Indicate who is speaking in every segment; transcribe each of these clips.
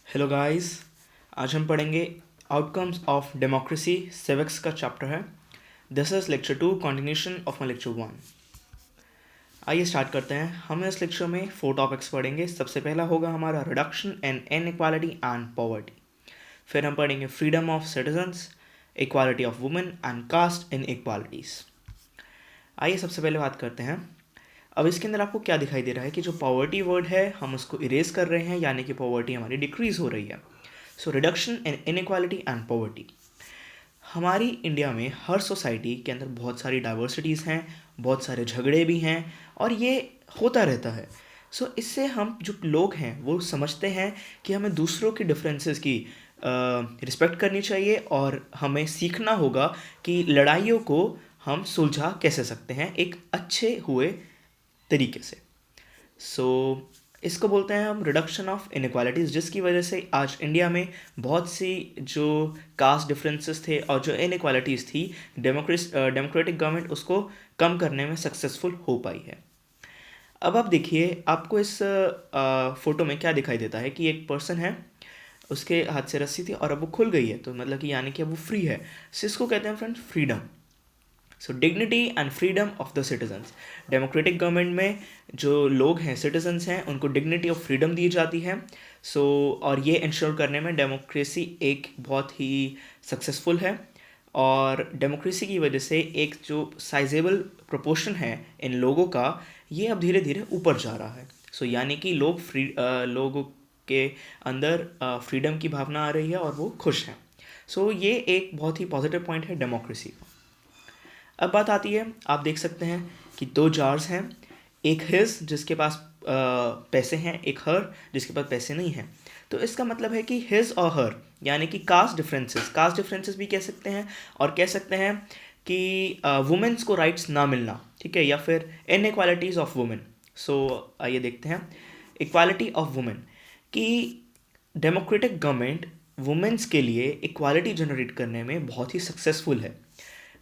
Speaker 1: Hello guys. आज हम पढ़ेंगे आउटकम्स ऑफ डेमोक्रेसी सिविक्स का चैप्टर है। This is lecture 2 continuation of my lecture 1। आइए स्टार्ट करते हैं। हम इस लेक्चर में 4 टॉपिक्स पढ़ेंगे। सबसे पहला होगा हमारा reduction in inequality and poverty. फिर हम पढ़ेंगे freedom of citizens, equality of women and caste inequalities. आइए सबसे पहले बात करते हैं। अब इसके अंदर आपको क्या दिखाई दे रहा है कि जो पॉवर्टी वर्ड है हम उसको इरेज कर रहे हैं, यानी कि पॉवर्टी हमारी डिक्रीज हो रही है। So reduction in inequality and poverty. हमारी इंडिया में हर सोसाइटी के अंदर बहुत सारी डाइवर्सिटीज़ हैं, बहुत सारे झगड़े भी हैं और ये होता रहता है। सो इससे हम जो लोग हैं वो समझते हैं कि हमें दूसरों की डिफरेंसेस की रिस्पेक्ट करनी चाहिए और हमें सीखना होगा कि लड़ाइयों को हम सुलझा कैसे सकते हैं एक अच्छे हुए तरीके से। सो इसको बोलते हैं हम रिडक्शन ऑफ इनइक्वालिटीज़, जिसकी वजह से आज इंडिया में बहुत सी जो कास्ट डिफरेंसेस थे और जो इनइक्वालिटीज़ थी, डेमोक्रेटिक गवर्नमेंट उसको कम करने में सक्सेसफुल हो पाई है। अब आप देखिए, आपको इस फोटो में क्या दिखाई देता है कि एक पर्सन है, उसके हाथ से रस्सी थी और अब वो खुल गई है, तो मतलब कि यानी कि अब वो फ्री है। सो इसको कहते हैं friend freedom. So dignity and freedom of the citizens. Democratic government में जो लोग हैं, सिटीजन्स हैं, उनको डिग्निटी ऑफ फ्रीडम दी जाती है। सो और ये इंश्योर करने में डेमोक्रेसी एक बहुत ही सक्सेसफुल है और डेमोक्रेसी की वजह से एक जो साइजेबल प्रोपोर्शन है इन लोगों का, ये अब धीरे धीरे ऊपर जा रहा है। सो यानी कि लोगों के अंदर फ्रीडम की भावना आ रही है और वो खुश हैं। सो ये एक बहुत ही पॉजिटिव पॉइंट है डेमोक्रेसी का। अब बात आती है, आप देख सकते हैं कि 2 जार्स हैं, एक हिज जिसके पास पैसे हैं, एक हर जिसके पास पैसे नहीं हैं। तो इसका मतलब है कि हिज और हर यानी कि कास्ट डिफरेंसेस भी कह सकते हैं और कह सकते हैं कि वुमेन्स को राइट्स ना मिलना, ठीक है, या फिर इनइक्वालिटीज़ ऑफ वुमेन। सो आइए देखते हैं इक्वालिटी ऑफ वुमेन कि डेमोक्रेटिक गवर्नमेंट वुमेन्स के लिए इक्वालिटी जनरेट करने में बहुत ही सक्सेसफुल है,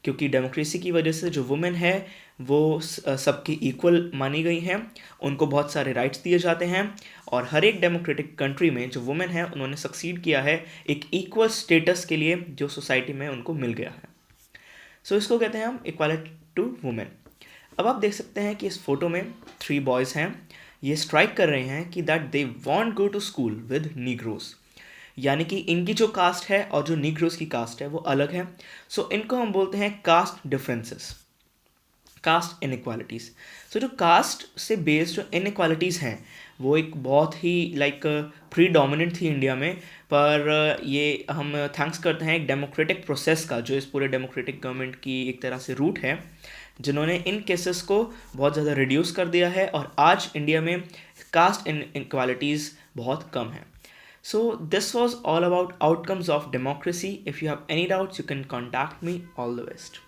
Speaker 1: क्योंकि डेमोक्रेसी की वजह से जो वुमेन है वो सबकी इक्वल मानी गई हैं, उनको बहुत सारे राइट्स दिए जाते हैं और हर एक डेमोक्रेटिक कंट्री में जो वुमेन है उन्होंने सक्सीड किया है एक इक्वल स्टेटस के लिए जो सोसाइटी में उनको मिल गया है। सो इसको कहते हैं हम इक्वालिटी टू वुमेन। अब आप देख सकते हैं कि इस फोटो में 3 बॉयज़ हैं, ये स्ट्राइक कर रहे हैं कि that they won't go to school with Negroes, यानी कि इनकी जो कास्ट है और जो नीग्रोस की कास्ट है वो अलग है। सो इनको हम बोलते हैं कास्ट डिफरेंसेस, कास्ट इनइक्वालिटीज़। सो जो कास्ट से बेस्ड जो इनइक्वालिटीज़ हैं वो एक बहुत ही प्रीडोमिनेंट थी इंडिया में, पर ये हम थैंक्स करते हैं एक डेमोक्रेटिक प्रोसेस का, जो इस पूरे डेमोक्रेटिक गवर्नमेंट की एक तरह से रूट है, जिन्होंने इन केसेस को बहुत ज़्यादा रिड्यूस कर दिया है और आज इंडिया में कास्ट इनइक्वालिटीज़ बहुत कम है। So this was all about outcomes of democracy. If you have any doubts, you can contact me. All the best.